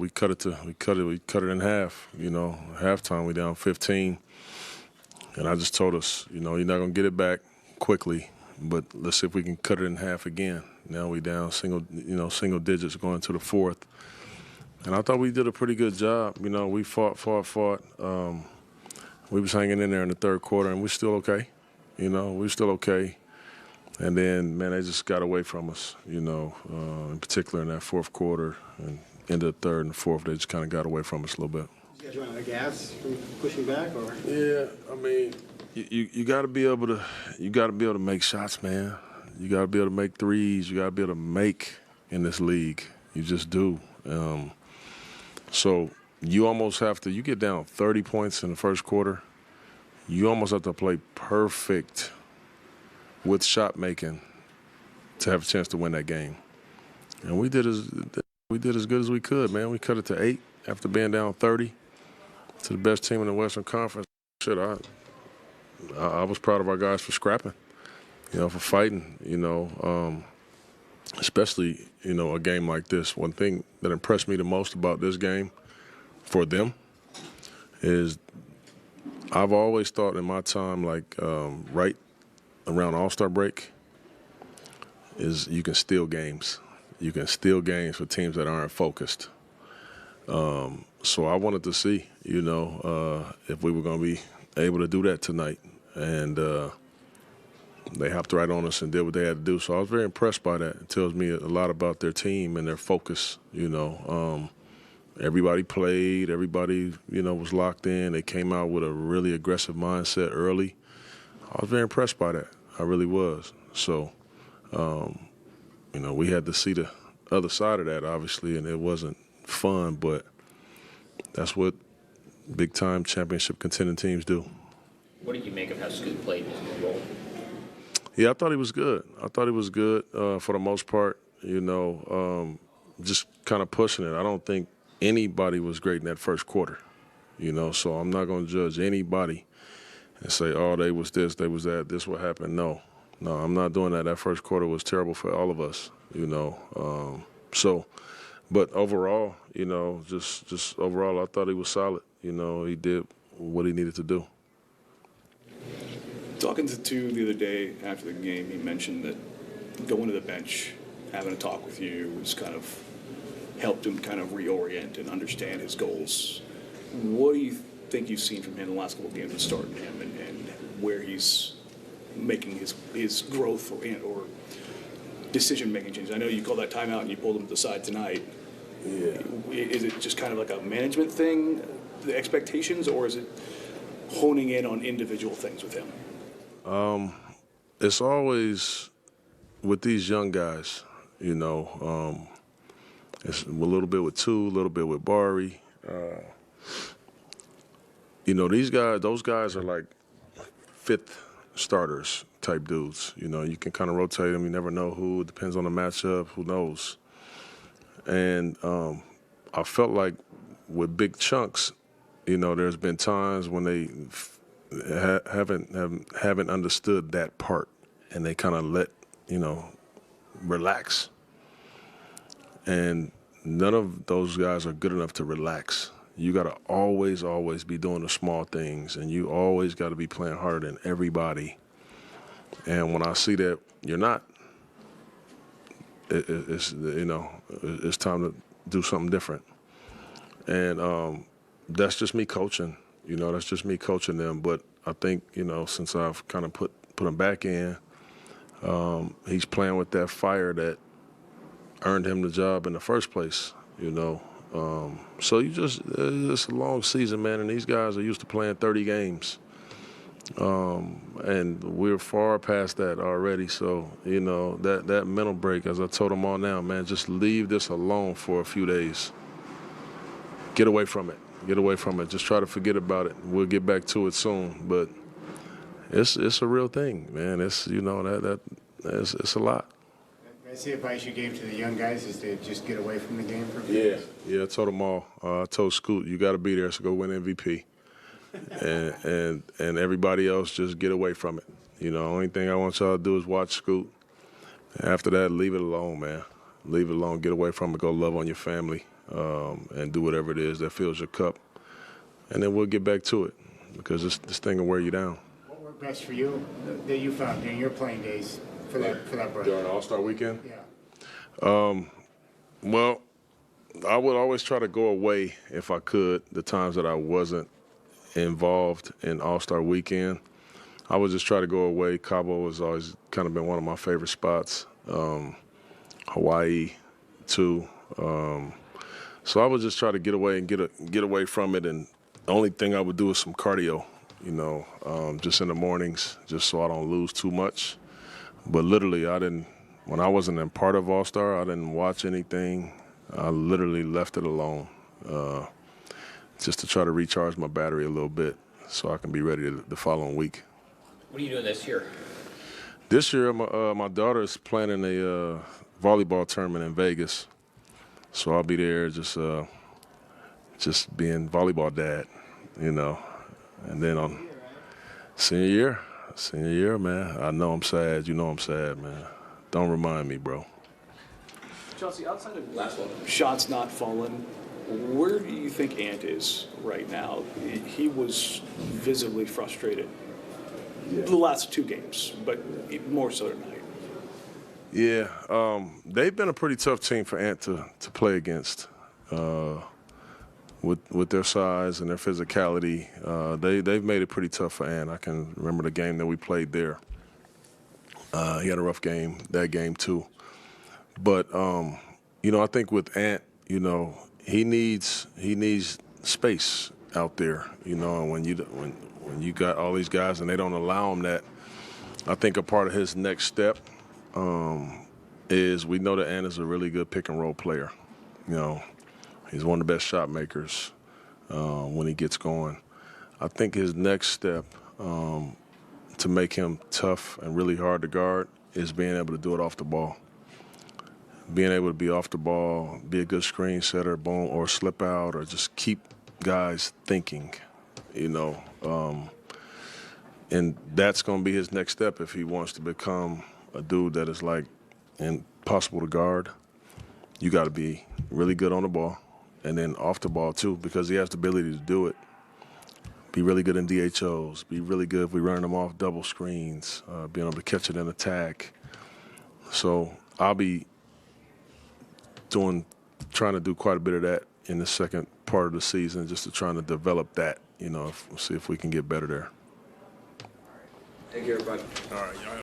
We cut it in half. Halftime we down 15, and I just told us, you're not gonna get it back quickly, but let's see if we can cut it in half again. Now we down single digits going to the fourth, and I thought we did a pretty good job. We fought. We was hanging in there in the third quarter, and we're still okay. We're still okay. And then, man, they just got away from us. In particular in that fourth quarter and into the third and the fourth, they just kind of got away from us a little bit. You guys run out of gas from pushing back, or? Yeah, I mean, you got to be able to make shots, man. You got to be able to make threes. You got to be able to make in this league. You just do. So you almost have to. You get down 30 points in the first quarter. You almost have to play perfect with shot making to have a chance to win that game. And we did as good as we could, man. We cut it to 8 after being down 30 to the best team in the Western Conference. Shit, I was proud of our guys for scrapping, for fighting, especially, a game like this. One thing that impressed me the most about this game for them is I've always thought in my time, right around All-Star break, is you can steal games. You can steal games for teams that aren't focused. So I wanted to see, if we were going to be able to do that tonight. And they hopped right on us and did what they had to do. So I was very impressed by that. It tells me a lot about their team and their focus, Everybody played. Everybody, was locked in. They came out with a really aggressive mindset early. I was very impressed by that. I really was. So, we had to see the other side of that, obviously, and it wasn't fun, but that's what big-time championship contending teams do. What did you make of how Scoot played in his role? Yeah, I thought he was good. For the most part, just kind of pushing it. I don't think anybody was great in that first quarter, so I'm not going to judge anybody and say, oh, they was this, they was that, this what happened. No, I'm not doing that. That first quarter was terrible for all of us, But overall, just overall, I thought he was solid. He did what he needed to do. Talking to Two the other day after the game, he mentioned that going to the bench, having a talk with you, was kind of helped him kind of reorient and understand his goals. What do you think you've seen from him in the last couple of games, starting him, and where he's making his growth or decision-making changes? I know you called that timeout and you pulled him to the side tonight. Yeah. Is it just kind of like a management thing, the expectations, or is it honing in on individual things with him? It's always with these young guys, it's a little bit with Two, a little bit with Bari. Those guys are like fifth starters type dudes. You can kind of rotate them. You never know who. It depends on the matchup. Who knows? And I felt like with big chunks, there's been times when they haven't understood that part, and they kind of let relax. And none of those guys are good enough to relax. You got to always be doing the small things, and you always got to be playing harder than everybody. And when I see that you're not, it's time to do something different. And that's just me coaching. That's just me coaching them. But I think, since I've kind of put him back in, he's playing with that fire that earned him the job in the first place, So it's a long season, man, and these guys are used to playing 30 games. And we're far past that already. So, that mental break, as I told them all now, man, just leave this alone for a few days. Get away from it. Just try to forget about it. We'll get back to it soon. But it's a real thing, man. It's, it's a lot. That's the advice you gave to the young guys, is to just get away from the game for a few days? Yeah, I told them all. I told Scoot, you got to be there, so go win MVP. and everybody else, just get away from it. Only thing I want y'all to do is watch Scoot. After that, leave it alone, man. Leave it alone. Get away from it. Go love on your family. and do whatever it is that fills your cup. And then we'll get back to it because this thing will wear you down. What worked best for you that you found during your playing days for that break? During All-Star weekend? Yeah. Well, I would always try to go away if I could, the times that I wasn't involved in All-Star weekend. I would just try to go away. Cabo has always kind of been one of my favorite spots. Hawaii, too. So I would just try to get away and get away from it. And the only thing I would do is some cardio, just in the mornings, just so I don't lose too much. But literally, when I wasn't in part of All-Star, I didn't watch anything. I literally left it alone just to try to recharge my battery a little bit so I can be ready the following week. What are you doing this year? This year, my daughter is planning a volleyball tournament in Vegas, so I'll be there just being volleyball dad, And then on senior year, man, I know I'm sad. You know I'm sad, man. Don't remind me, bro. Chauncey, outside of shots not fallen, where do you think Ant is right now? He was visibly frustrated the last two games, but more so tonight. Yeah, they've been a pretty tough team for Ant to play against. With their size and their physicality, they've made it pretty tough for Ant. I can remember the game that we played there. He had a rough game, that game too. But I think with Ant, he needs space out there. And when you got all these guys and they don't allow him that, I think a part of his next step is we know that Ant is a really good pick and roll player. He's one of the best shot makers when he gets going. I think his next step to make him tough and really hard to guard is being able to do it off the ball. Being able to be off the ball, be a good screen setter, boom, or slip out, or just keep guys thinking, and that's going to be his next step if he wants to become a dude that is like impossible to guard. You got to be really good on the ball and then off the ball too, because he has the ability to do it. Be really good in DHOs. Be really good if we run them off double screens, being able to catch it in attack. So I'll be trying to do quite a bit of that in the second part of the season, just to trying to develop that, see if we can get better there. Thank you, everybody. All right, y'all.